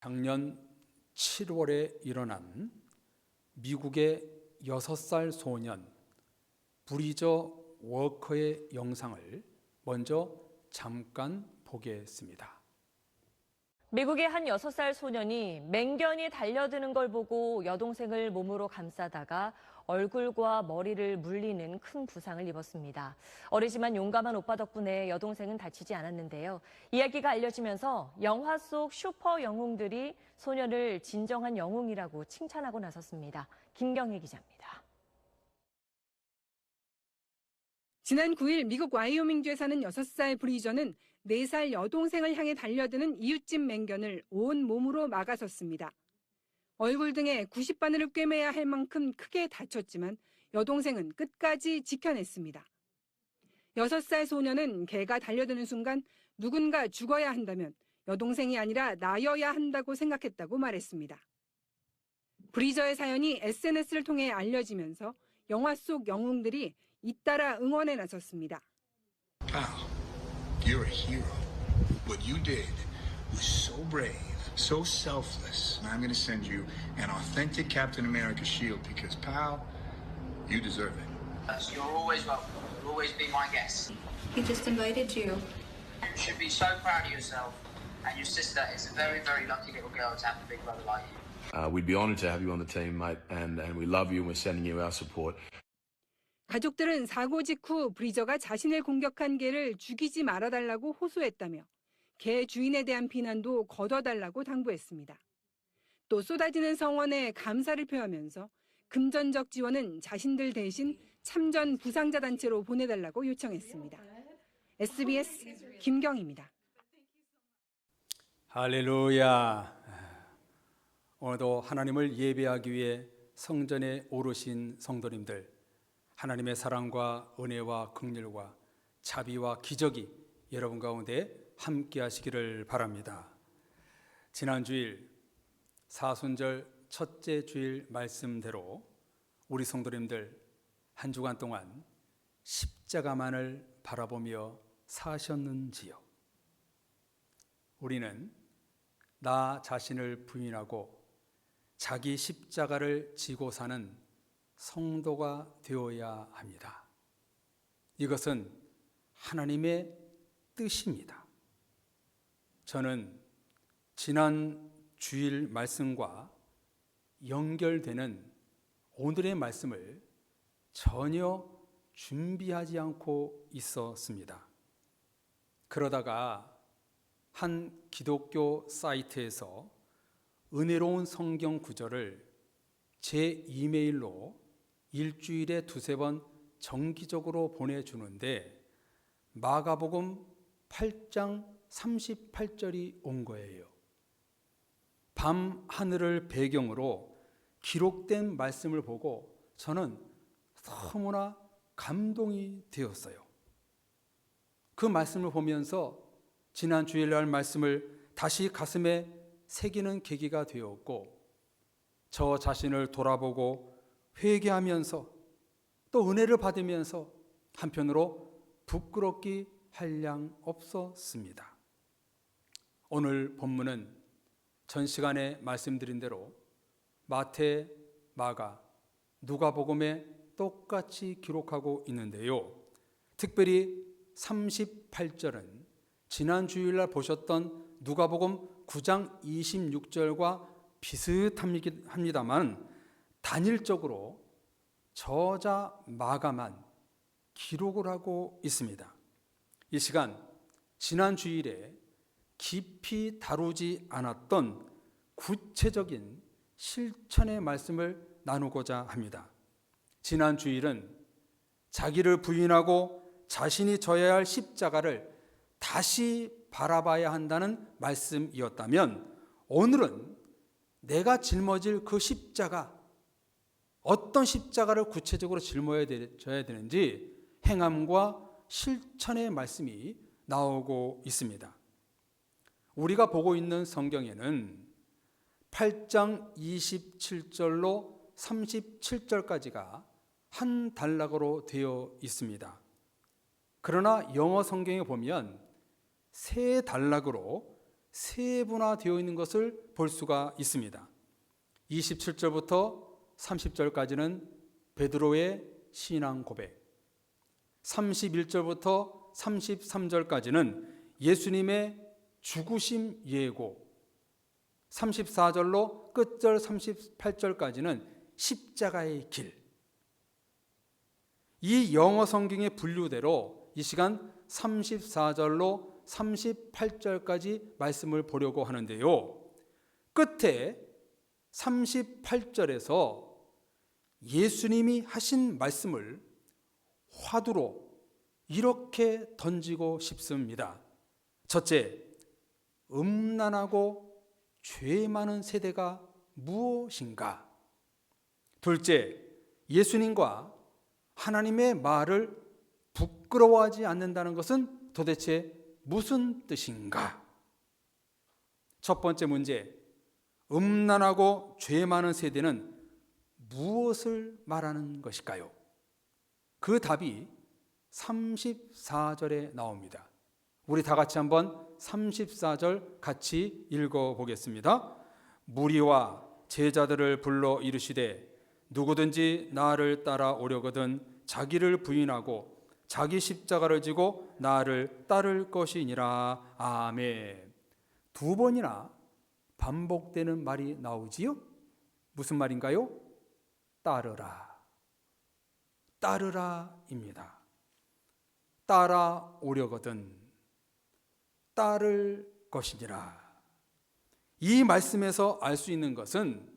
작년 7월에 일어난 미국의 6살 소년 브리저 워커의 영상을 먼저 잠깐 보겠습니다. 미국의 한 6살 소년이 맹견이 달려드는 걸 보고 여동생을 몸으로 감싸다가 얼굴과 머리를 물리는 큰 부상을 입었습니다. 어리지만 용감한 오빠 덕분에 여동생은 다치지 않았는데요. 이야기가 알려지면서 영화 속 슈퍼 영웅들이 소년을 진정한 영웅이라고 칭찬하고 나섰습니다. 김경희 기자입니다. 지난 9일 미국 와이오밍주에 사는 6살 브리저는 4살 여동생을 향해 달려드는 이웃집 맹견을 온 몸으로 막아섰습니다. 얼굴 등에 90바늘을 꿰매야 할 만큼 크게 다쳤지만 여동생은 끝까지 지켜냈습니다. 6살 소년은 개가 달려드는 순간 누군가 죽어야 한다면 여동생이 아니라 나여야 한다고 생각했다고 말했습니다. 브리저의 사연이 SNS를 통해 알려지면서 영화 속 영웅들이 잇따라 응원에 나섰습니다. Pal, you're a hero. What you did was so brave, so selfless. And I'm going to send you an authentic Captain America shield because, pal, you deserve it. You're always welcome. You'll always be my guest. He just invited you. You should be so proud of yourself. And your sister is a very, very lucky little girl to have a big brother like you. We'd be honored to have you on the team, mate, and we love you and we're sending you our support. 가족들은 사고 직후 브리저가 자신을 공격한 개를 죽이지 말아달라고 호소했다며 개 주인에 대한 비난도 거둬달라고 당부했습니다. 또 쏟아지는 성원에 감사를 표하면서 금전적 지원은 자신들 대신 참전 부상자 단체로 보내달라고 요청했습니다. SBS 김경희입니다. 할렐루야. 오늘도 하나님을 예배하기 위해 성전에 오르신 성도님들, 하나님의 사랑과 은혜와 긍휼과 자비와 기적이 여러분 가운데 함께 하시기를 바랍니다. 지난 주일 사순절 첫째 주일 말씀대로 우리 성도님들 한 주간 동안 십자가만을 바라보며 사셨는지요? 우리는 나 자신을 부인하고 자기 십자가를 지고 사는 성도가 되어야 합니다. 이것은 하나님의 뜻입니다. 저는 지난 주일 말씀과 연결되는 오늘의 말씀을 전혀 준비하지 않고 있었습니다. 그러다가 한 기독교 사이트에서 은혜로운 성경 구절을 제 이메일로 일주일에 2-3번 정기적으로 보내주는데 마가복음 8장 38절이 온 거예요. 밤 하늘을 배경으로 기록된 말씀을 보고 저는 너무나 감동이 되었어요. 그 말씀을 보면서 지난 주일날 말씀을 다시 가슴에 새기는 계기가 되었고 저 자신을 돌아보고 회개하면서 또 은혜를 받으면서 한편으로 부끄럽기 한량 없었습니다. 오늘 본문은 전 시간에 말씀드린 대로 마태, 마가, 누가복음에 똑같이 기록하고 있는데요. 특별히 38절은 지난 주일날 보셨던 누가복음 9장 26절과 비슷합니다만 단일적으로 저자 마가만 기록을 하고 있습니다. 이 시간 지난 주일에 깊이 다루지 않았던 구체적인 실천의 말씀을 나누고자 합니다. 지난 주일은 자기를 부인하고 자신이 져야 할 십자가를 다시 바라봐야 한다는 말씀이었다면 오늘은 내가 짊어질 그 십자가, 어떤 십자가를 구체적으로 짊어져야 되는지 행함과 실천의 말씀이 나오고 있습니다. 우리가 보고 있는 성경에는 8장 27절로 37절까지가 한 단락으로 되어 있습니다. 그러나 영어 성경에 보면 세 단락으로 세분화되어 있는 것을 볼 수가 있습니다. 27절부터 30절까지는 베드로의 신앙 고백, 31절부터 33절까지는 예수님의 죽으심 예고, 34절로 끝절 38절까지는 십자가의 길. 이 영어 성경의 분류대로 이 시간 34절로 38절까지 말씀을 보려고 하는데요. 끝에 38절에서 예수님이 하신 말씀을 화두로 이렇게 던지고 싶습니다. 첫째, 음란하고 죄 많은 세대가 무엇인가? 둘째, 예수님과 하나님의 말을 부끄러워하지 않는다는 것은 도대체 무슨 뜻인가? 첫 번째 문제, 음란하고 죄 많은 세대는 무엇을 말하는 것일까요? 그 답이 34절에 나옵니다. 우리 다 같이 한번 34절 같이 읽어보겠습니다. 무리와 제자들을 불러 이르시되 누구든지 나를 따라오려거든 자기를 부인하고 자기 십자가를 지고 나를 따를 것이니라. 아멘. 두 번이나 반복되는 말이 나오지요? 무슨 말인가요? 따르라. 따르라입니다. 따라오려거든 따를 것이니라. 이 말씀에서 알 수 있는 것은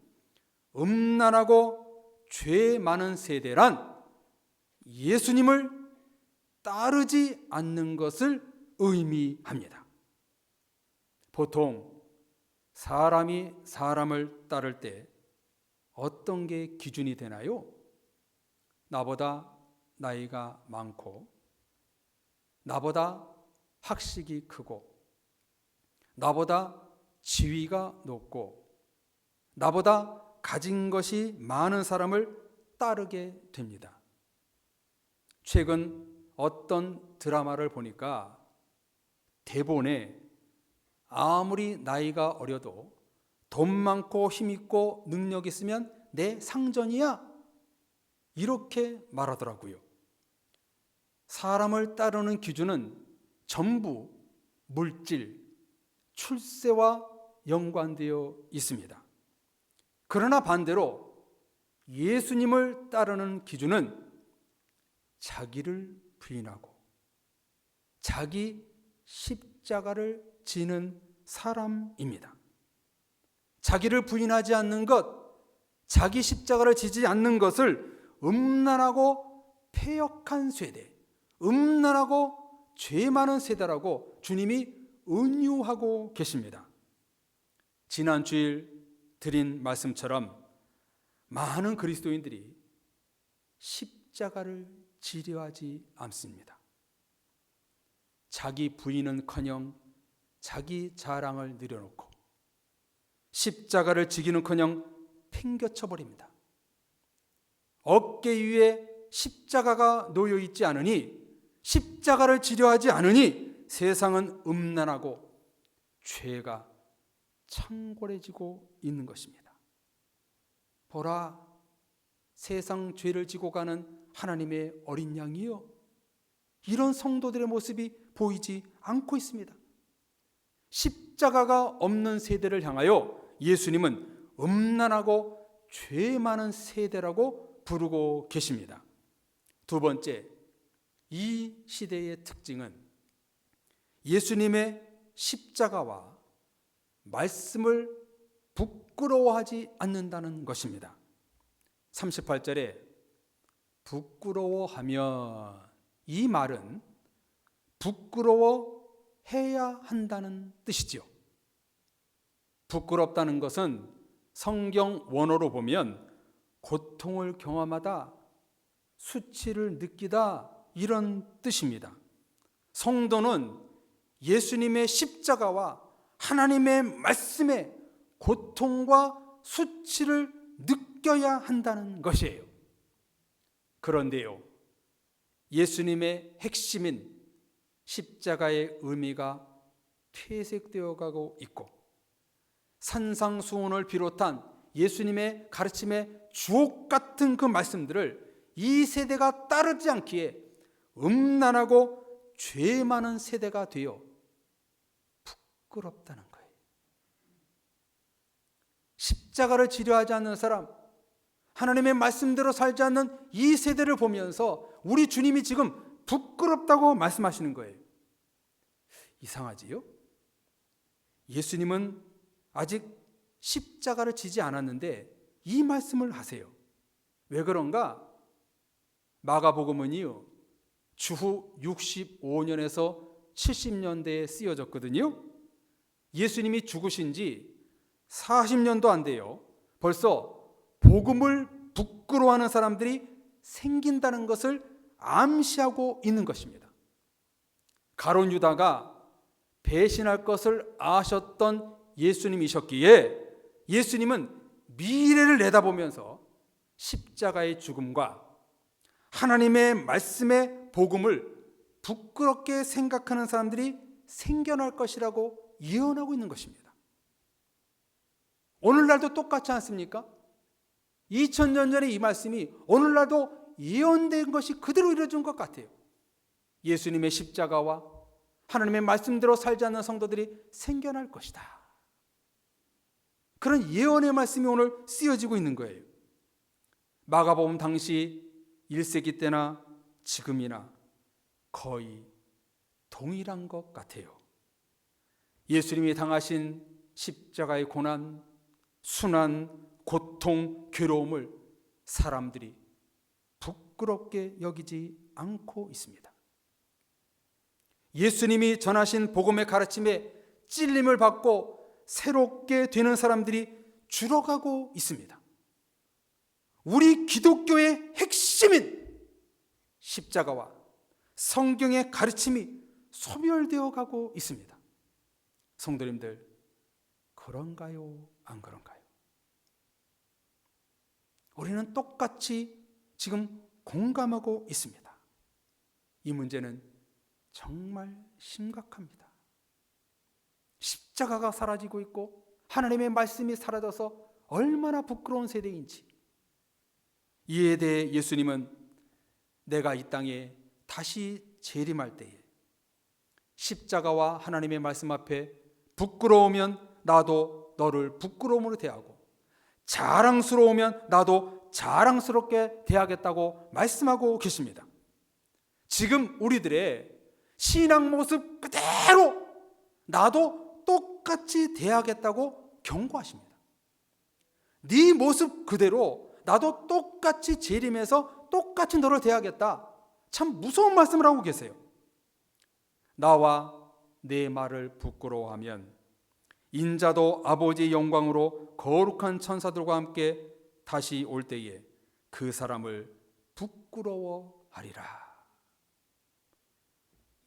음란하고 죄 많은 세대란 예수님을 따르지 않는 것을 의미합니다. 보통 사람이 사람을 따를 때 어떤 게 기준이 되나요? 나보다 나이가 많고, 나보다 학식이 크고, 나보다 지위가 높고, 나보다 가진 것이 많은 사람을 따르게 됩니다. 최근 어떤 드라마를 보니까 대본에 아무리 나이가 어려도 돈 많고 힘 있고 능력 있으면 내 상전이야, 이렇게 말하더라고요. 사람을 따르는 기준은 전부 물질, 출세와 연관되어 있습니다. 그러나 반대로 예수님을 따르는 기준은 자기를 부인하고 자기 십자가를 지는 사람입니다. 자기를 부인하지 않는 것, 자기 십자가를 지지 않는 것을 음란하고 패역한 세대, 음란하고 죄 많은 세대라고 주님이 은유하고 계십니다. 지난 주일 드린 말씀처럼 많은 그리스도인들이 십자가를 지려하지 않습니다. 자기 부인은커녕 자기 자랑을 늘여놓고 십자가를 지기는커녕 팽겨쳐 버립니다. 어깨 위에 십자가가 놓여 있지 않으니, 십자가를 지려하지 않으니 세상은 음란하고 죄가 창궐해지고 있는 것입니다. 보라, 세상 죄를 지고 가는 하나님의 어린 양이요, 이런 성도들의 모습이 보이지 않고 있습니다. 십자가가 없는 세대를 향하여 예수님은 음란하고 죄 많은 세대라고 부르고 계십니다. 두 번째, 이 시대의 특징은 예수님의 십자가와 말씀을 부끄러워하지 않는다는 것입니다. 38절에 부끄러워하면, 이 말은 부끄러워해야 한다는 뜻이죠. 부끄럽다는 것은 성경 원어로 보면 고통을 경험하다, 수치를 느끼다, 이런 뜻입니다. 성도는 예수님의 십자가와 하나님의 말씀에 고통과 수치를 느껴야 한다는 것이에요. 그런데요, 예수님의 핵심인 십자가의 의미가 퇴색되어 가고 있고 산상수훈을 비롯한 예수님의 가르침의 주옥 같은 그 말씀들을 이 세대가 따르지 않기에 음란하고 죄 많은 세대가 되어 부끄럽다는 거예요. 십자가를 지려하지 않는 사람, 하나님의 말씀대로 살지 않는 이 세대를 보면서 우리 주님이 지금 부끄럽다고 말씀하시는 거예요. 이상하지요? 예수님은 아직 십자가를 지지 않았는데 이 말씀을 하세요. 왜 그런가? 마가복음은요, 주후 65년에서 70년대에 쓰여졌거든요. 예수님이 죽으신 지 40년도 안 돼요. 벌써 복음을 부끄러워하는 사람들이 생긴다는 것을 암시하고 있는 것입니다. 가룟 유다가 배신할 것을 아셨던 예수님이셨기에 예수님은 미래를 내다보면서 십자가의 죽음과 하나님의 말씀의 복음을 부끄럽게 생각하는 사람들이 생겨날 것이라고 예언하고 있는 것입니다. 오늘날도 똑같지 않습니까? 2000년 전에 이 말씀이 오늘날도 예언된 것이 그대로 이루어진 것 같아요. 예수님의 십자가와 하나님의 말씀대로 살지 않는 성도들이 생겨날 것이다. 그런 예언의 말씀이 오늘 쓰여지고 있는 거예요. 마가복음 당시 1세기 때나 지금이나 거의 동일한 것 같아요. 예수님이 당하신 십자가의 고난, 순환, 고통, 괴로움을 사람들이 부끄럽게 여기지 않고 있습니다. 예수님이 전하신 복음의 가르침에 찔림을 받고 새롭게 되는 사람들이 줄어가고 있습니다. 우리 기독교의 핵심인 십자가와 성경의 가르침이 소멸되어 가고 있습니다. 성도님들, 그런가요? 안 그런가요? 우리는 똑같이 지금 공감하고 있습니다. 이 문제는 정말 심각합니다. 십자가가 사라지고 있고 하나님의 말씀이 사라져서 얼마나 부끄러운 세대인지, 이에 대해 예수님은 내가 이 땅에 다시 재림할 때에 십자가와 하나님의 말씀 앞에 부끄러우면 나도 너를 부끄러움으로 대하고 자랑스러우면 나도 자랑스럽게 대하겠다고 말씀하고 계십니다. 지금 우리들의 신앙 모습 그대로 나도 똑같이 대하겠다고 경고하십니다. 네 모습 그대로 나도 똑같이 재림해서 똑같이 너를 대하겠다. 참 무서운 말씀을 하고 계세요. 나와 내 말을 부끄러워하면 인자도 아버지의 영광으로 거룩한 천사들과 함께 다시 올 때에 그 사람을 부끄러워하리라.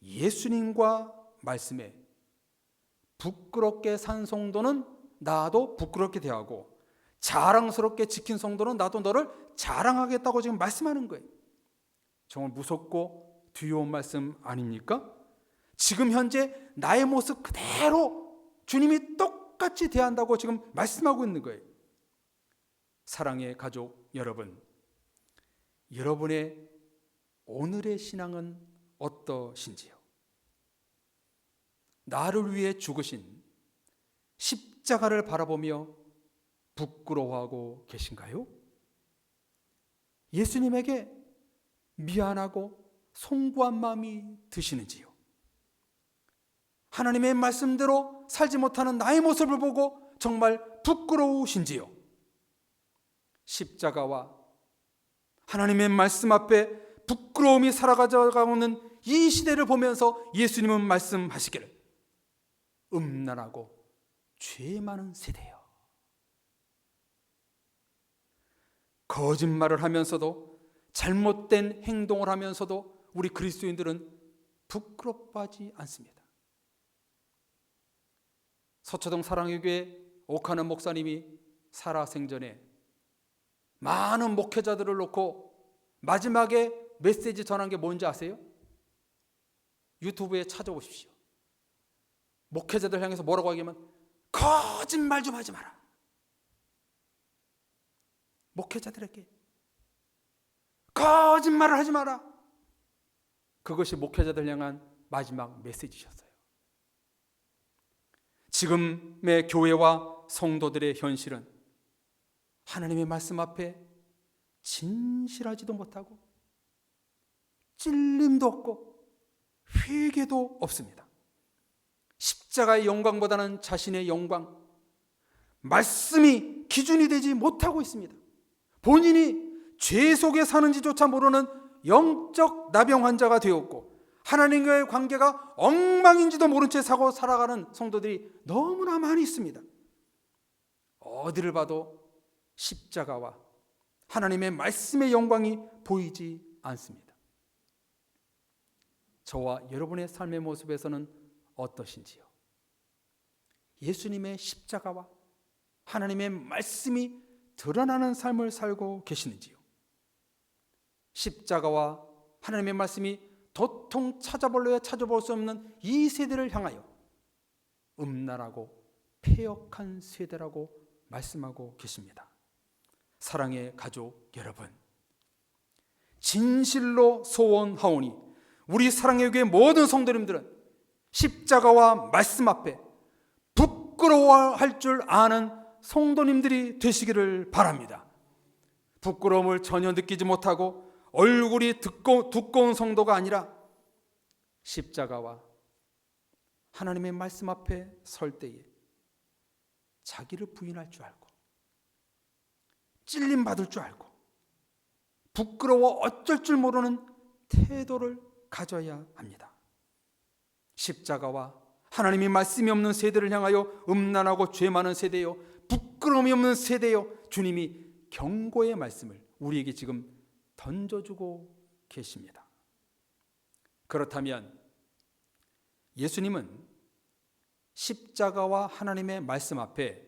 예수님과 말씀에 부끄럽게 산 성도는 나도 부끄럽게 대하고 자랑스럽게 지킨 성도는 나도 너를 자랑하겠다고 지금 말씀하는 거예요. 정말 무섭고 두려운 말씀 아닙니까? 지금 현재 나의 모습 그대로 주님이 똑같이 대한다고 지금 말씀하고 있는 거예요. 사랑의 가족 여러분, 여러분의 오늘의 신앙은 어떠신지요? 나를 위해 죽으신 십자가를 바라보며 부끄러워하고 계신가요? 예수님에게 미안하고 송구한 마음이 드시는지요? 하나님의 말씀대로 살지 못하는 나의 모습을 보고 정말 부끄러우신지요? 십자가와 하나님의 말씀 앞에 부끄러움이 살아가고 있는 이 시대를 보면서 예수님은 말씀하시기를 음란하고 죄 많은 세대요. 거짓말을 하면서도 잘못된 행동을 하면서도 우리 그리스도인들은 부끄럽지 않습니다. 서초동 사랑의 교회 옥하는 목사님이 살아생전에 많은 목회자들을 놓고 마지막에 메시지 전한 게 뭔지 아세요? 유튜브에 찾아보십시오. 목회자들 향해서 뭐라고 하냐면 거짓말 좀 하지 마라. 목회자들에게 거짓말을 하지 마라. 그것이 목회자들 향한 마지막 메시지셨어요. 지금의 교회와 성도들의 현실은 하나님의 말씀 앞에 진실하지도 못하고 찔림도 없고 회개도 없습니다. 십자가의 영광보다는 자신의 영광, 말씀이 기준이 되지 못하고 있습니다. 본인이 죄 속에 사는지조차 모르는 영적 나병 환자가 되었고 하나님과의 관계가 엉망인지도 모른 채 사고 살아가는 성도들이 너무나 많이 있습니다. 어디를 봐도 십자가와 하나님의 말씀의 영광이 보이지 않습니다. 저와 여러분의 삶의 모습에서는 어떠신지요? 예수님의 십자가와 하나님의 말씀이 드러나는 삶을 살고 계시는지요? 십자가와 하나님의 말씀이 도통 찾아볼래야 찾아볼 수 없는 이 세대를 향하여 음란하고 폐역한 세대라고 말씀하고 계십니다. 사랑의 가족 여러분, 진실로 소원하오니 우리 사랑의 교회 모든 성도님들은 십자가와 말씀 앞에 부끄러워할 줄 아는 성도님들이 되시기를 바랍니다. 부끄러움을 전혀 느끼지 못하고 얼굴이 두꺼운 성도가 아니라 십자가와 하나님의 말씀 앞에 설 때에 자기를 부인할 줄 알고 찔림받을 줄 알고 부끄러워 어쩔 줄 모르는 태도를 가져야 합니다. 십자가와 하나님의 말씀이 없는 세대를 향하여 음란하고 죄 많은 세대요, 부끄러움이 없는 세대요, 주님이 경고의 말씀을 우리에게 지금 던져주고 계십니다. 그렇다면 예수님은 십자가와 하나님의 말씀 앞에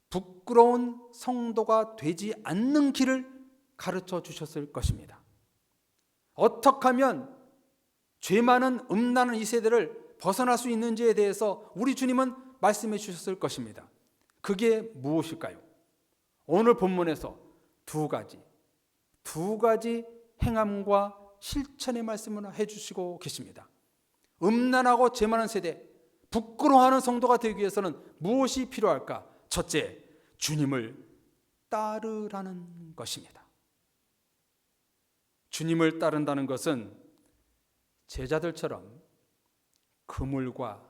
부끄러운 성도가 되지 않는 길을 가르쳐 주셨을 것입니다. 어떻게 하면 죄 많은 음란한 이 세대를 벗어날 수 있는지에 대해서 우리 주님은 말씀해 주셨을 것입니다. 그게 무엇일까요? 오늘 본문에서 두 가지 행함과 실천의 말씀을 해주시고 계십니다. 음란하고 죄 많은 세대, 부끄러워하는 성도가 되기 위해서는 무엇이 필요할까? 첫째, 주님을 따르라는 것입니다. 주님을 따른다는 것은 제자들처럼 그물과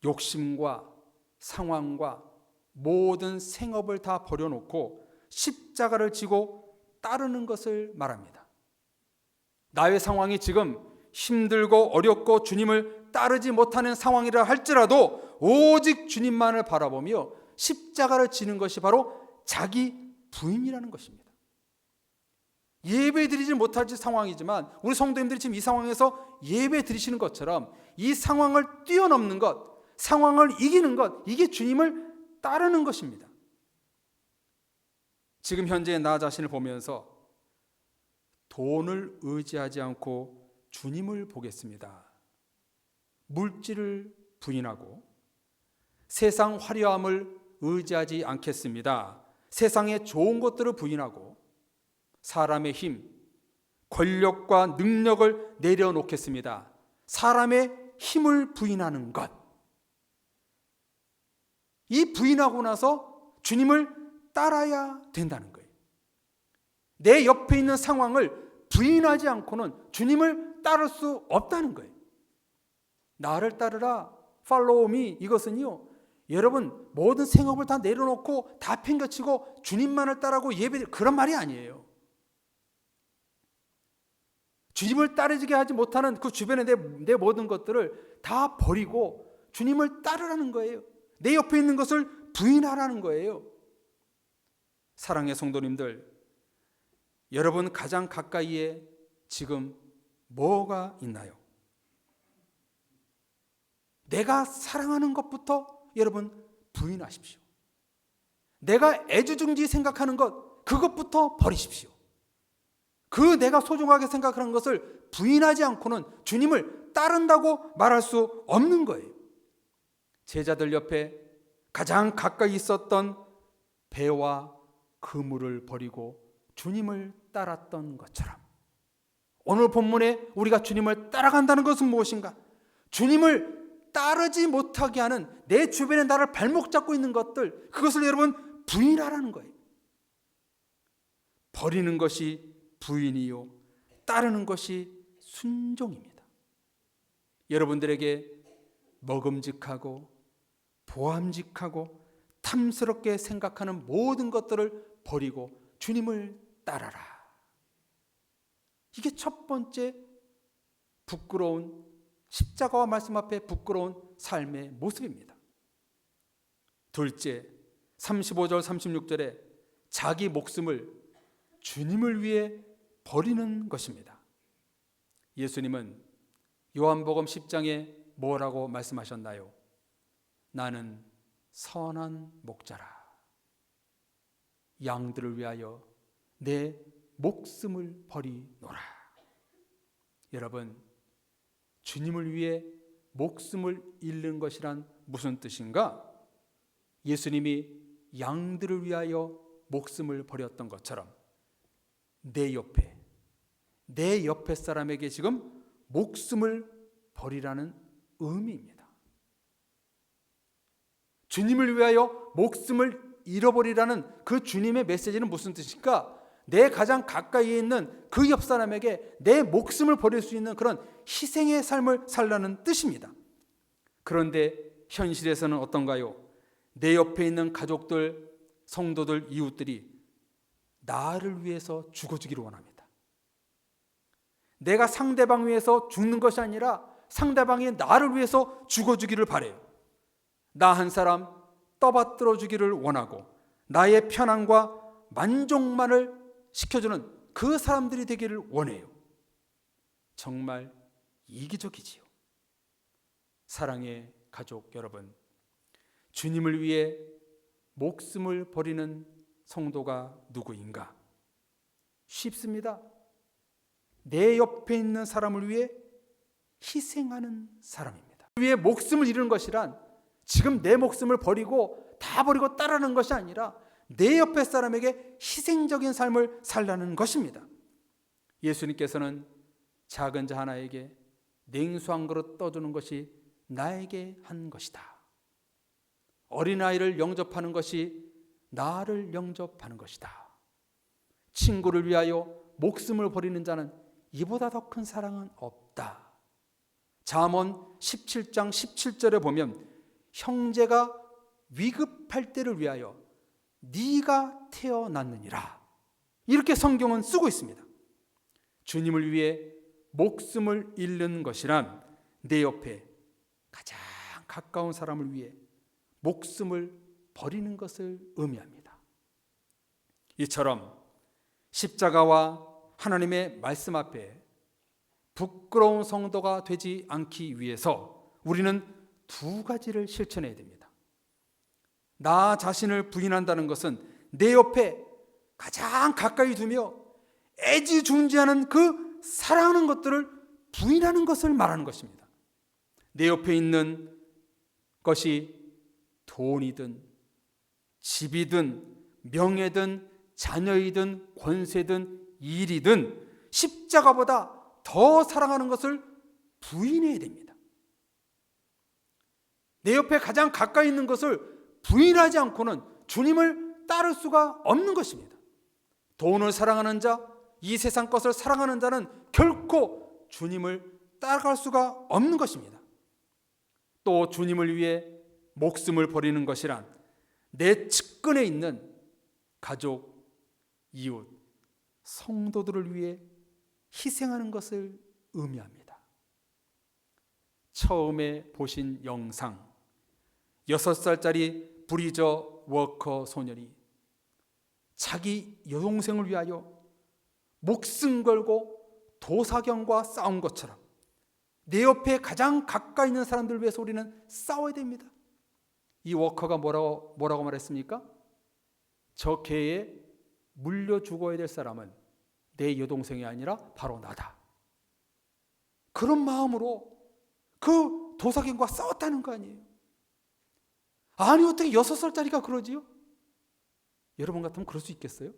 욕심과 상황과 모든 생업을 다 버려놓고 십자가를 지고 따르는 것을 말합니다. 나의 상황이 지금 힘들고 어렵고 주님을 따르지 못하는 상황이라 할지라도 오직 주님만을 바라보며 십자가를 지는 것이 바로 자기 부인이라는 것입니다. 예배 드리지 못할 상황이지만 우리 성도님들이 지금 이 상황에서 예배 드리시는 것처럼 이 상황을 뛰어넘는 것, 상황을 이기는 것, 이게 주님을 따르는 것입니다. 지금 현재 나 자신을 보면서 돈을 의지하지 않고 주님을 보겠습니다. 물질을 부인하고 세상 화려함을 의지하지 않겠습니다. 세상의 좋은 것들을 부인하고 사람의 힘, 권력과 능력을 내려놓겠습니다. 사람의 힘을 부인하는 것. 이 부인하고 나서 주님을 따라야 된다는 거예요. 내 옆에 있는 상황을 부인하지 않고는 주님을 따를 수 없다는 거예요. 나를 따르라, follow me, 이것은요, 여러분 모든 생업을 다 내려놓고 다 팽개치고 주님만을 따르고 예배, 그런 말이 아니에요. 주님을 따르게 하지 못하는 그 주변에 내 모든 것들을 다 버리고 주님을 따르라는 거예요. 내 옆에 있는 것을 부인하라는 거예요. 사랑의 성도님들, 여러분 가장 가까이에 지금 뭐가 있나요? 내가 사랑하는 것부터 여러분 부인하십시오. 내가 애지중지 생각하는 것, 그것부터 버리십시오. 그 내가 소중하게 생각하는 것을 부인하지 않고는 주님을 따른다고 말할 수 없는 거예요. 제자들 옆에 가장 가까이 있었던 배와 그물을 버리고 주님을 따랐던 것처럼 오늘 본문에 우리가 주님을 따라간다는 것은 무엇인가? 주님을 따르지 못하게 하는 내 주변에 나를 발목 잡고 있는 것들, 그것을 여러분 부인하라는 거예요. 버리는 것이 부인이요 따르는 것이 순종입니다. 여러분들에게 먹음직하고 보암직하고 탐스럽게 생각하는 모든 것들을 버리고 주님을 따라라. 이게 첫 번째 부끄러운 십자가와 말씀 앞에 부끄러운 삶의 모습입니다. 둘째, 35절 36절에 자기 목숨을 주님을 위해 버리는 것입니다. 예수님은 요한복음 10장에 뭐라고 말씀하셨나요? 나는 선한 목자라. 양들을 위하여 내 목숨을 버리노라. 여러분, 주님을 위해 목숨을 잃는 것이란 무슨 뜻인가? 예수님이 양들을 위하여 목숨을 버렸던 것처럼 내 옆에 사람에게 지금 목숨을 버리라는 의미입니다. 주님을 위하여 목숨을 잃어버리라는 그 주님의 메시지는 무슨 뜻일까? 내 가장 가까이에 있는 그 옆 사람에게 내 목숨을 버릴 수 있는 그런 희생의 삶을 살라는 뜻입니다. 그런데 현실에서는 어떤가요? 내 옆에 있는 가족들, 성도들, 이웃들이 나를 위해서 죽어주기를 원합니다. 내가 상대방 위해서 죽는 것이 아니라 상대방이 나를 위해서 죽어주기를 바라요. 나 한 사람 떠받들어 주기를 원하고 나의 편안과 만족만을 시켜주는 그 사람들이 되기를 원해요. 정말 이기적이지요. 사랑의 가족 여러분, 주님을 위해 목숨을 버리는 성도가 누구인가? 쉽습니다. 내 옆에 있는 사람을 위해 희생하는 사람입니다. 위해 목숨을 잃는 것이란 지금 내 목숨을 버리고 다 버리고 따르는 것이 아니라 내 옆에 사람에게 희생적인 삶을 살라는 것입니다. 예수님께서는 작은 자 하나에게 냉수 한 그릇 떠주는 것이 나에게 한 것이다. 어린아이를 영접하는 것이 나를 영접하는 것이다. 친구를 위하여 목숨을 버리는 자는 이보다 더 큰 사랑은 없다. 잠언 17장 17절에 보면 형제가 위급할 때를 위하여 네가 태어났느니라. 이렇게 성경은 쓰고 있습니다. 주님을 위해 목숨을 잃는 것이란 내 옆에 가장 가까운 사람을 위해 목숨을 버리는 것을 의미합니다. 이처럼 십자가와 하나님의 말씀 앞에 부끄러운 성도가 되지 않기 위해서 우리는 두 가지를 실천해야 됩니다. 나 자신을 부인한다는 것은 내 옆에 가장 가까이 두며 애지중지하는 그 사랑하는 것들을 부인하는 것을 말하는 것입니다. 내 옆에 있는 것이 돈이든 집이든 명예든 자녀이든 권세든 일이든 십자가보다 더 사랑하는 것을 부인해야 됩니다. 내 옆에 가장 가까이 있는 것을 부인하지 않고는 주님을 따를 수가 없는 것입니다. 돈을 사랑하는 자, 이 세상 것을 사랑하는 자는 결코 주님을 따라갈 수가 없는 것입니다. 또 주님을 위해 목숨을 버리는 것이란 내 측근에 있는 가족, 이웃, 성도들을 위해 희생하는 것을 의미합니다. 처음에 보신 영상, 6살짜리 브리저 워커 소년이 자기 여동생을 위하여 목숨 걸고 도사경과 싸운 것처럼 내 옆에 가장 가까이 있는 사람들을 위해서 우리는 싸워야 됩니다. 이 워커가 뭐라고 말했습니까? 저 개에 물려 죽어야 될 사람은 내 여동생이 아니라 바로 나다. 그런 마음으로 그 도사경과 싸웠다는 거 아니에요. 아니 어떻게 6살짜리가 그러지요? 여러분 같으면 그럴 수 있겠어요?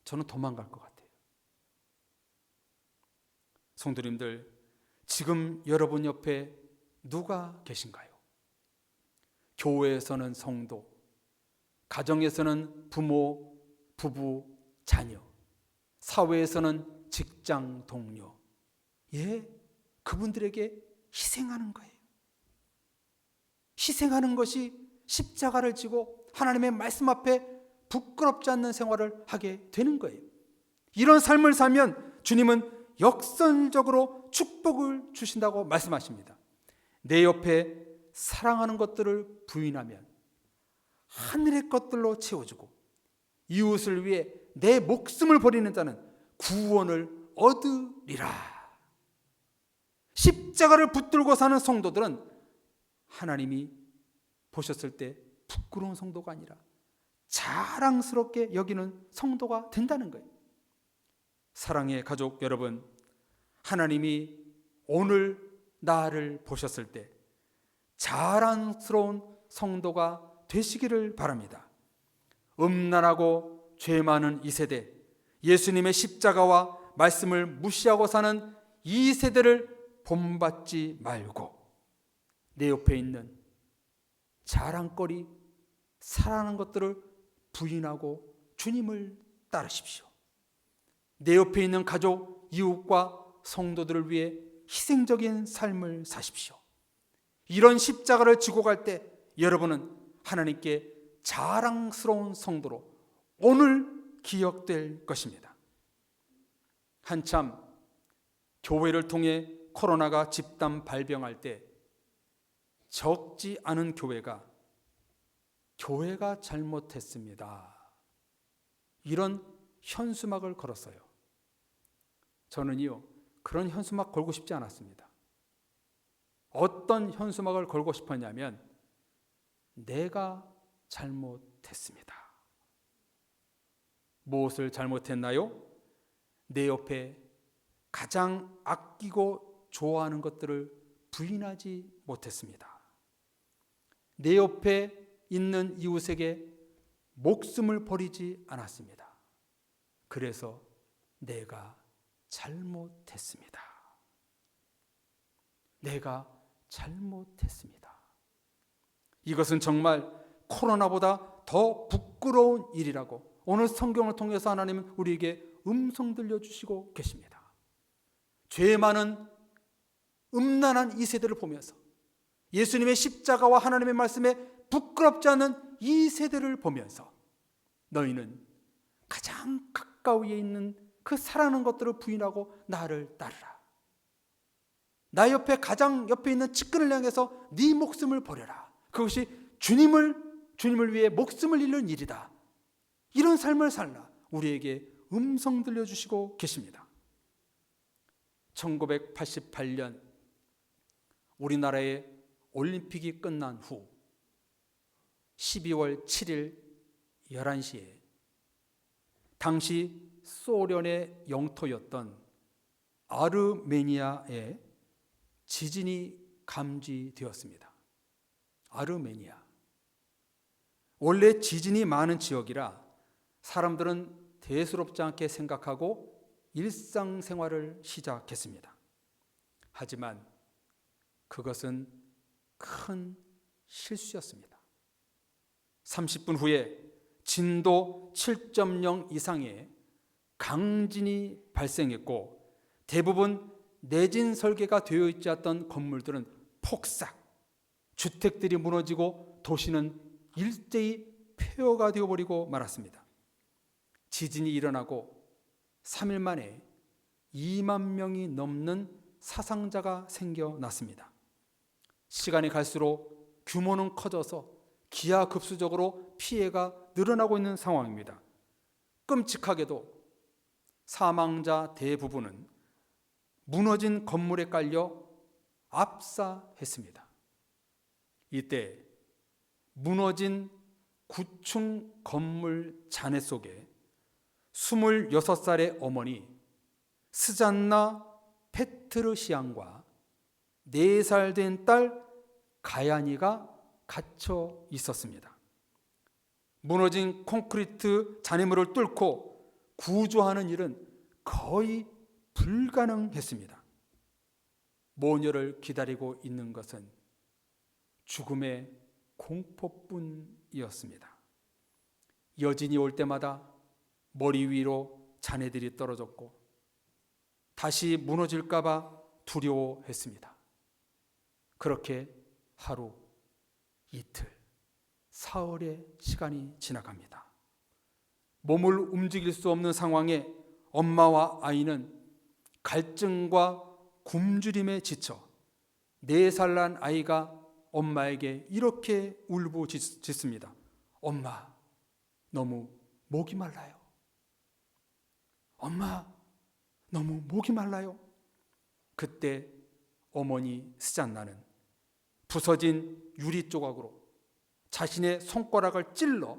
저는 도망갈 것 같아요. 성도님들, 지금 여러분 옆에 누가 계신가요? 교회에서는 성도, 가정에서는 부모, 부부, 자녀, 사회에서는 직장 동료, 그분들에게 희생하는 거예요. 희생하는 것이 십자가를 지고 하나님의 말씀 앞에 부끄럽지 않는 생활을 하게 되는 거예요. 이런 삶을 살면 주님은 역설적으로 축복을 주신다고 말씀하십니다. 내 옆에 사랑하는 것들을 부인하면 하늘의 것들로 채워주고 이웃을 위해 내 목숨을 버리는 자는 구원을 얻으리라. 십자가를 붙들고 사는 성도들은 하나님이 보셨을 때 부끄러운 성도가 아니라 자랑스럽게 여기는 성도가 된다는 거예요. 사랑의 가족 여러분, 하나님이 오늘 나를 보셨을 때 자랑스러운 성도가 되시기를 바랍니다. 음란하고 죄 많은 이 세대, 예수님의 십자가와 말씀을 무시하고 사는 이 세대를 본받지 말고 내 옆에 있는 자랑거리, 사랑하는 것들을 부인하고 주님을 따르십시오. 내 옆에 있는 가족, 이웃과 성도들을 위해 희생적인 삶을 사십시오. 이런 십자가를 지고 갈 때 여러분은 하나님께 자랑스러운 성도로 오늘 기억될 것입니다. 한참 교회를 통해 코로나가 집단 발병할 때 적지 않은 교회가 잘못했습니다, 이런 현수막을 걸었어요. 저는요, 그런 현수막 걸고 싶지 않았습니다. 어떤 현수막을 걸고 싶었냐면 내가 잘못했습니다. 무엇을 잘못했나요? 내 옆에 가장 아끼고 좋아하는 것들을 부인하지 못했습니다. 내 옆에 있는 이웃에게 목숨을 버리지 않았습니다. 그래서 내가 잘못했습니다. 내가 잘못했습니다. 이것은 정말 코로나보다 더 부끄러운 일이라고 오늘 성경을 통해서 하나님은 우리에게 음성 들려주시고 계십니다. 죄 많은 음란한 이 세대를 보면서 예수님의 십자가와 하나님의 말씀에 부끄럽지 않은 이 세대를 보면서 너희는 가장 가까이에 있는 그 사랑하는 것들을 부인하고 나를 따르라. 나 옆에 가장 옆에 있는 측근을 향해서 네 목숨을 버려라. 그것이 주님을 위해 목숨을 잃는 일이다. 이런 삶을 살라 우리에게 음성 들려주시고 계십니다. 1988년 우리나라의 올림픽이 끝난 후 12월 7일 11시에 당시 소련의 영토였던 아르메니아에 지진이 감지되었습니다. 아르메니아. 원래 지진이 많은 지역이라 사람들은 대수롭지 않게 생각하고 일상생활을 시작했습니다. 하지만 그것은 큰 실수였습니다. 30분 후에 진도 7.0 이상의 강진이 발생했고 대부분 내진 설계가 되어 있지 않던 건물들은 폭삭, 주택들이 무너지고 도시는 일제히 폐허가 되어버리고 말았습니다. 지진이 일어나고 3일 만에 2만 명이 넘는 사상자가 생겨났습니다. 시간이 갈수록 규모는 커져서 기하급수적으로 피해가 늘어나고 있는 상황입니다. 끔찍하게도 사망자 대부분은 무너진 건물에 깔려 압사했습니다. 이때 무너진 9층 건물 잔해 속에 26살의 어머니 스잔나 페트르시안과 4살 된 딸 가야니가 갇혀 있었습니다. 무너진 콘크리트 잔해물을 뚫고 구조하는 일은 거의 불가능했습니다. 모녀를 기다리고 있는 것은 죽음의 공포뿐이었습니다. 여진이 올 때마다 머리 위로 잔해들이 떨어졌고 다시 무너질까 봐 두려워했습니다. 그렇게 하루, 이틀, 사흘의 시간이 지나갑니다. 몸을 움직일 수 없는 상황에 엄마와 아이는 갈증과 굶주림에 지쳐 4살 난 아이가 엄마에게 이렇게 울부짖습니다. 엄마, 너무 목이 말라요. 엄마, 너무 목이 말라요. 그때 어머니 스잔나는 부서진 유리 조각으로 자신의 손가락을 찔러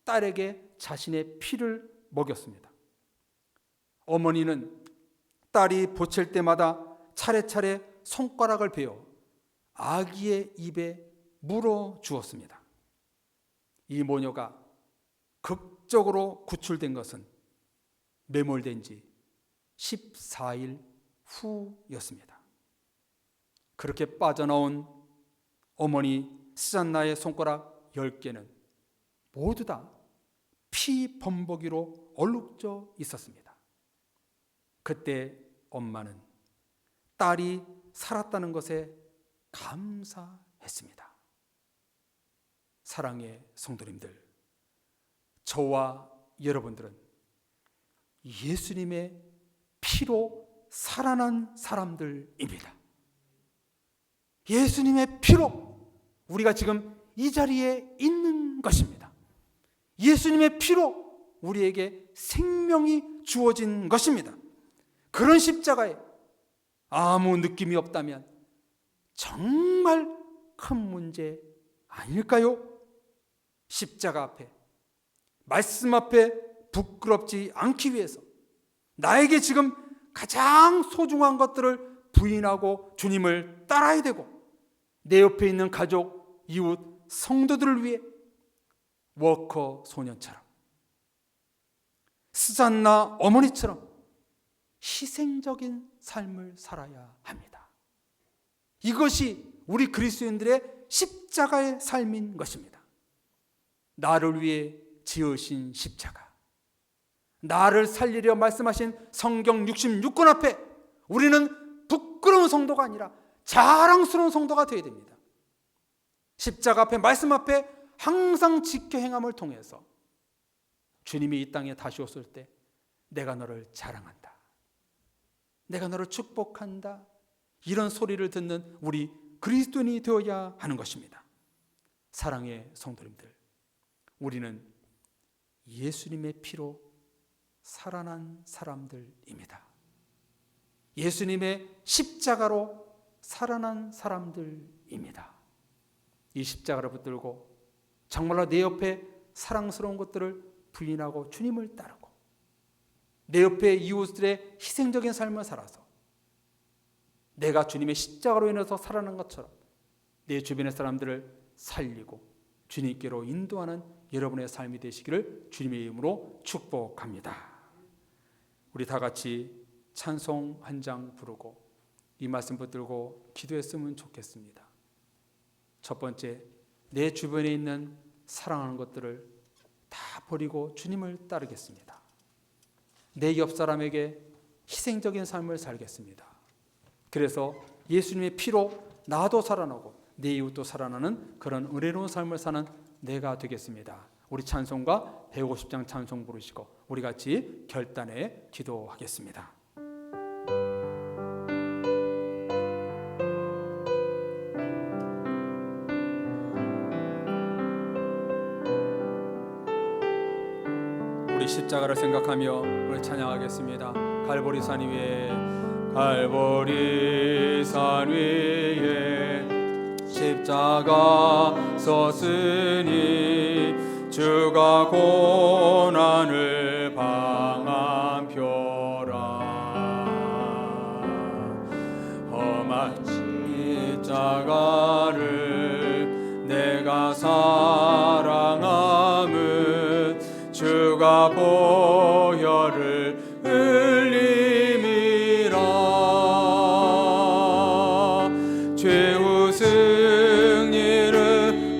딸에게 자신의 피를 먹였습니다. 어머니는 딸이 보챌 때마다 차례차례 손가락을 베어 아기의 입에 물어 주었습니다. 이 모녀가 극적으로 구출된 것은 매몰된 지 14일 후였습니다. 그렇게 빠져나온 어머니 스잔나의 손가락 10개는 모두 다 피 범벅이로 얼룩져 있었습니다. 그때 엄마는 딸이 살았다는 것에 감사했습니다. 사랑의 성도님들, 저와 여러분들은 예수님의 피로 살아난 사람들입니다. 예수님의 피로 우리가 지금 이 자리에 있는 것입니다. 예수님의 피로 우리에게 생명이 주어진 것입니다. 그런 십자가에 아무 느낌이 없다면 정말 큰 문제 아닐까요? 십자가 앞에, 말씀 앞에 부끄럽지 않기 위해서 나에게 지금 가장 소중한 것들을 부인하고 주님을 따라야 되고, 내 옆에 있는 가족, 이웃, 성도들을 위해 워커 소년처럼, 스잔나 어머니처럼 희생적인 삶을 살아야 합니다. 이것이 우리 그리스도인들의 십자가의 삶인 것입니다. 나를 위해 지으신 십자가, 나를 살리려 말씀하신 성경 66권 앞에 우리는 부끄러운 성도가 아니라 자랑스러운 성도가 되어야 됩니다. 십자가 앞에, 말씀 앞에 항상 지켜 행함을 통해서 주님이 이 땅에 다시 오실 때 내가 너를 자랑한다, 내가 너를 축복한다, 이런 소리를 듣는 우리 그리스도인이 되어야 하는 것입니다. 사랑의 성도님들, 우리는 예수님의 피로 살아난 사람들입니다. 예수님의 십자가로 살아난 사람들입니다. 이 십자가를 붙들고 정말로 내 옆에 사랑스러운 것들을 부인하고 주님을 따르고, 내 옆에 이웃들의 희생적인 삶을 살아서 내가 주님의 십자가로 인해서 살아난 것처럼 내 주변의 사람들을 살리고 주님께로 인도하는 여러분의 삶이 되시기를 주님의 이름으로 축복합니다. 우리 다 같이 찬송 한 장 부르고 이 말씀 붙들고 기도했으면 좋겠습니다. 첫 번째, 내 주변에 있는 사랑하는 것들을 다 버리고 주님을 따르겠습니다. 내 옆 사람에게 희생적인 삶을 살겠습니다. 그래서 예수님의 피로 나도 살아나고 내 이웃도 살아나는 그런 은혜로운 삶을 사는 내가 되겠습니다. 우리 찬송가 150장 찬송 부르시고 우리 같이 결단에 기도하겠습니다. 우리 십자가를 생각하며 우리 찬양하겠습니다. 갈보리 산 위에, 갈보리 산 위에 십자가 섰으니 주가 고난을 방한 표라. 험한 십자가를 내가 보혈을 흘림이라. 최후 승리를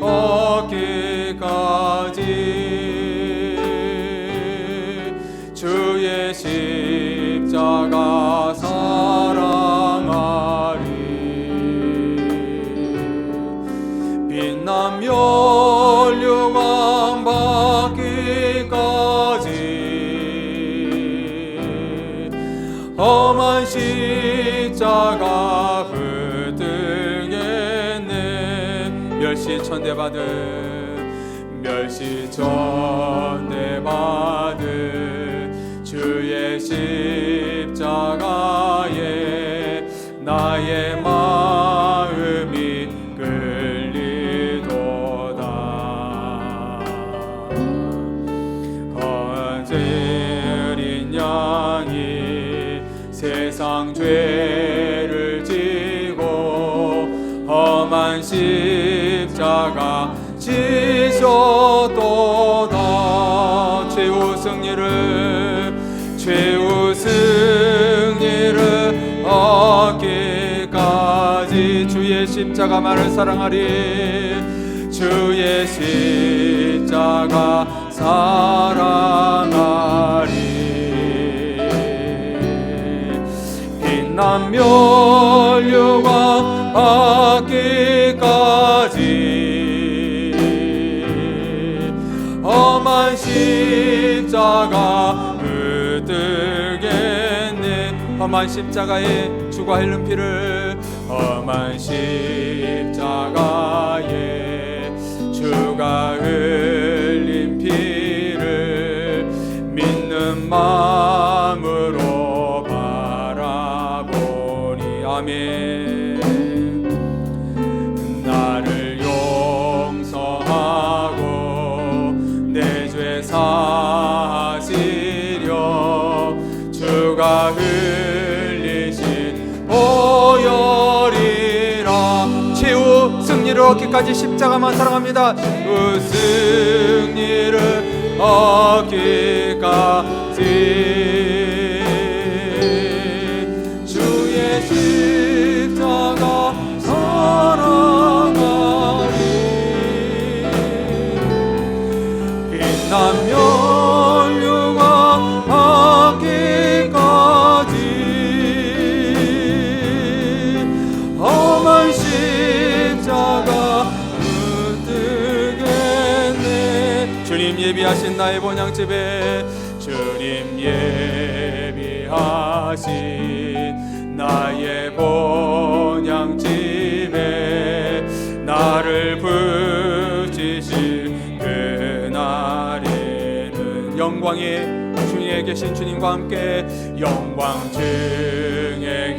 얻기까지 주의 십자가 사랑하리. 빛나며 멸류관 받기까지 험한 십자가 붙들겠네. 멸시천대받은 주의 십자가에 나의 마음이 끌리도다. 헌제린 양이 세상 죄를 지고 험한 십자가 지셨도다. 최후 승리를 얻기까지 주의 십자가만을 사랑하리. 주의 십자가 사랑하리. 빛난 멸류관 받기까지 험한 십자가 붙들겠네. 험한 십자가에 주가 흘린 피를, 험한 십자가에 주가 흘린 피를 믿는 마음으로 바라보니. 아멘. 나를 용서하고 내 죄 사시려 주가 흘리신 보혈이라. 최후 승리를 얻기까지 십자가만 사랑합니다. 그 승리를 얻기까지 주의 십자가 사랑하리. 빛난 멸류관 받기까지 험한 십자가 붙들겠네. 주님 예비하신 나의 본향집에, 주님 예비하신 나의 본향집에 나를 붙이실 그날에는 영광이 중에 계신 주님과 함께, 영광 중에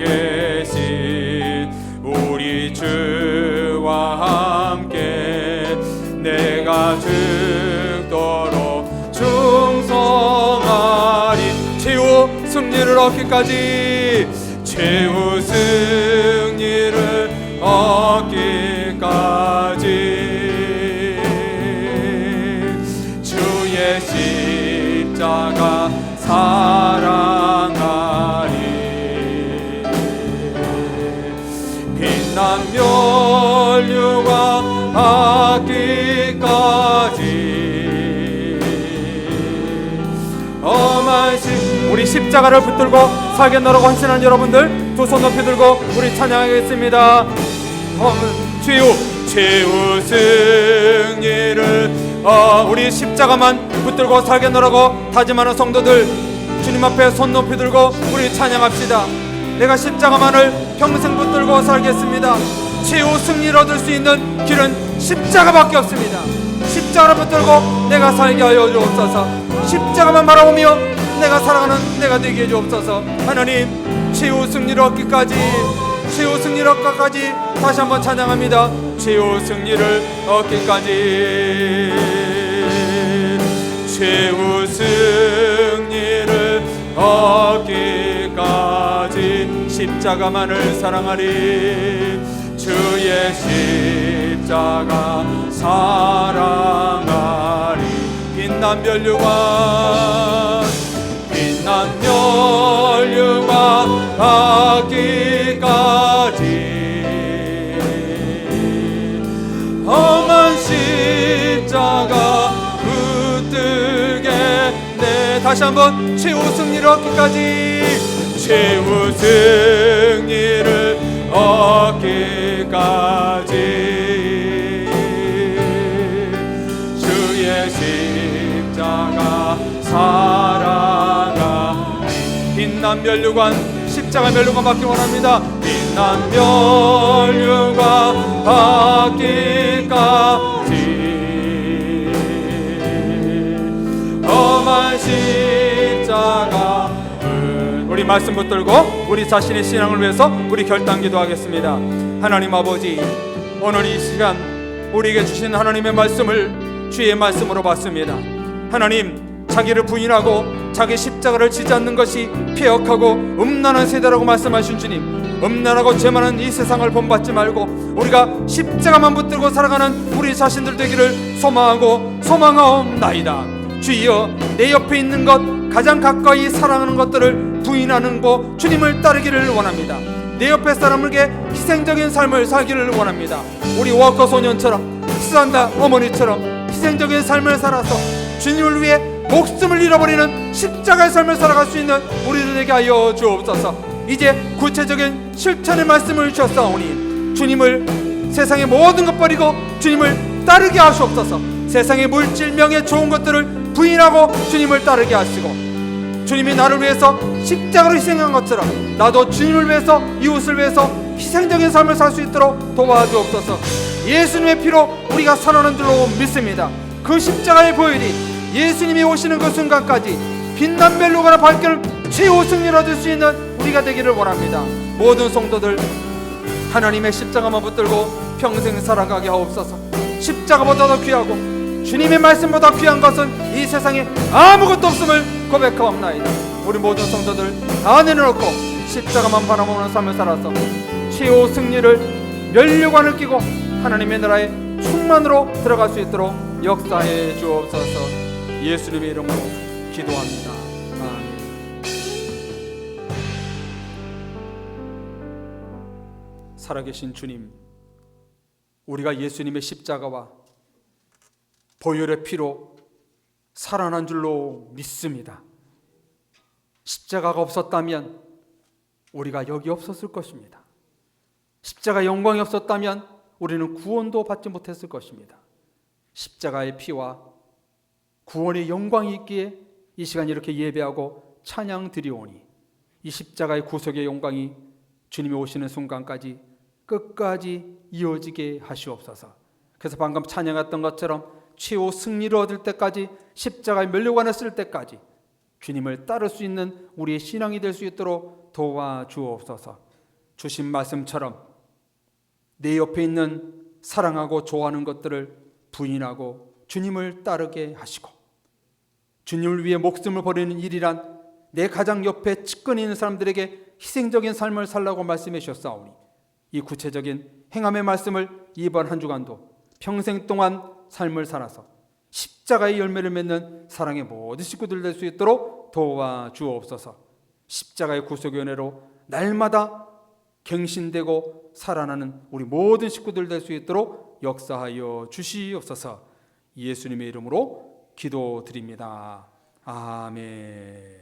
계신 우리 주와 함께 내가 죽도록 충성하리. 최후 승리를 얻기까지, 최후 승리를 얻기까지 주의 십자가 사랑하리. 빛난 멸류관 받기까지 험한 우리 십자가를 붙들고 살겠노라고 헌신하는 여러분들, 두 손 높이 들고 우리 찬양하겠습니다. 최후 승리를 우리 십자가만 붙들고 살겠노라고 다짐하는 성도들, 주님 앞에 손 높이 들고 우리 찬양합시다. 내가 십자가만을 평생 붙들고 살겠습니다. 최후 승리를 얻을 수 있는 길은 십자가밖에 없습니다. 십자가를 붙들고 내가 살게 하여 주옵소서. 십자가만 바라보며 내가 사랑하는 내가 되게 해 주옵소서. 하나님, 최후 승리를 얻기까지, 최후 승리를 얻기까지 다시 한번 찬양합니다. 최후 승리를 얻기까지, 최후 승리를 얻기까지 십자가만을 사랑하리. 주의 십자가 사랑하리. 빛난 면류관 빛난 면류관 닿기까지 험한 십자가 붙들겠네. 다시 한번 최후 승리를 얻기까지 최후 승리를 얻기까지 주의 십자가 사랑아. 빛난 면류관 십자가 면류관 받기 원합니다. 빛난 면류관 받기까지 험한 십자가. 우리 말씀 붙들고 우리 자신의 신앙을 위해서 우리 결단 기도하겠습니다. 하나님 아버지, 오늘 이 시간 우리에게 주신 하나님의 말씀을 주의 말씀으로 받습니다. 하나님, 자기를 부인하고 자기 십자가를 지지 않는 것이 폐역하고 음란한 세대라고 말씀하신 주님, 음란하고 죄 많은 이 세상을 본받지 말고 우리가 십자가만 붙들고 살아가는 우리 자신들 되기를 소망하고 소망하옵나이다. 주여, 내 옆에 있는 것, 가장 가까이 사랑하는 것들을 부인하는 거 주님을 따르기를 원합니다. 내 옆에 사람에게 희생적인 삶을 살기를 원합니다. 우리 워커 소년처럼, 수산다 어머니처럼 희생적인 삶을 살아서 주님을 위해 목숨을 잃어버리는 십자가의 삶을 살아갈 수 있는 우리들에게 하여 주옵소서. 이제 구체적인 실천의 말씀을 주셨사오니 주님을, 세상의 모든 것 버리고 주님을 따르게 하시옵소서. 세상의 물질, 명예, 좋은 것들을 부인하고 주님을 따르게 하시고, 주님이 나를 위해서 십자가로 희생한 것처럼 나도 주님을 위해서, 이웃을 위해서 희생적인 삶을 살 수 있도록 도와주옵소서. 예수님의 피로 우리가 살아나는 줄로 믿습니다. 그 십자가의 보혈이 예수님이 오시는 그 순간까지 빛난 멜로가나 밝기를 최후 승리를 얻을 수 있는 우리가 되기를 원합니다. 모든 성도들, 하나님의 십자가만 붙들고 평생 살아가게 하옵소서. 십자가보다 더 귀하고 주님의 말씀보다 귀한 것은 이 세상에 아무것도 없음을 고백하옵나이다. 우리 모든 성도들 다 내려놓고 십자가만 바라보는 삶을 살아서 최후 승리를, 면류관을 끼고 하나님의 나라의 충만으로 들어갈 수 있도록 역사해 주옵소서. 예수님의 이름으로 기도합니다. 아멘. 살아계신 주님, 우리가 예수님의 십자가와 보혈의 피로 살아난 줄로 믿습니다. 십자가가 없었다면 우리가 여기 없었을 것입니다. 십자가의 영광이 없었다면 우리는 구원도 받지 못했을 것입니다. 십자가의 피와 구원의 영광이 있기에 이 시간 이렇게 예배하고 찬양 드리오니, 이 십자가의 구속의 영광이 주님이 오시는 순간까지 끝까지 이어지게 하시옵소서. 그래서 방금 찬양했던 것처럼 최후 승리를 얻을 때까지, 십자가의 면류관을 쓸 때까지 주님을 따를 수 있는 우리의 신앙이 될 수 있도록 도와주옵소서. 주신 말씀처럼 내 옆에 있는 사랑하고 좋아하는 것들을 부인하고 주님을 따르게 하시고, 주님을 위해 목숨을 버리는 일이란 내 가장 옆에 측근에 있는 사람들에게 희생적인 삶을 살라고 말씀해 주셨사오니, 이 구체적인 행함의 말씀을 이번 한 주간도 평생 동안 삶을 살아서 십자가의 열매를 맺는 사랑의 모든 식구들 될 수 있도록 도와주옵소서. 십자가의 구속의 은혜로 날마다 갱신되고 살아나는 우리 모든 식구들 될 수 있도록 역사하여 주시옵소서. 예수님의 이름으로 기도드립니다. 아멘.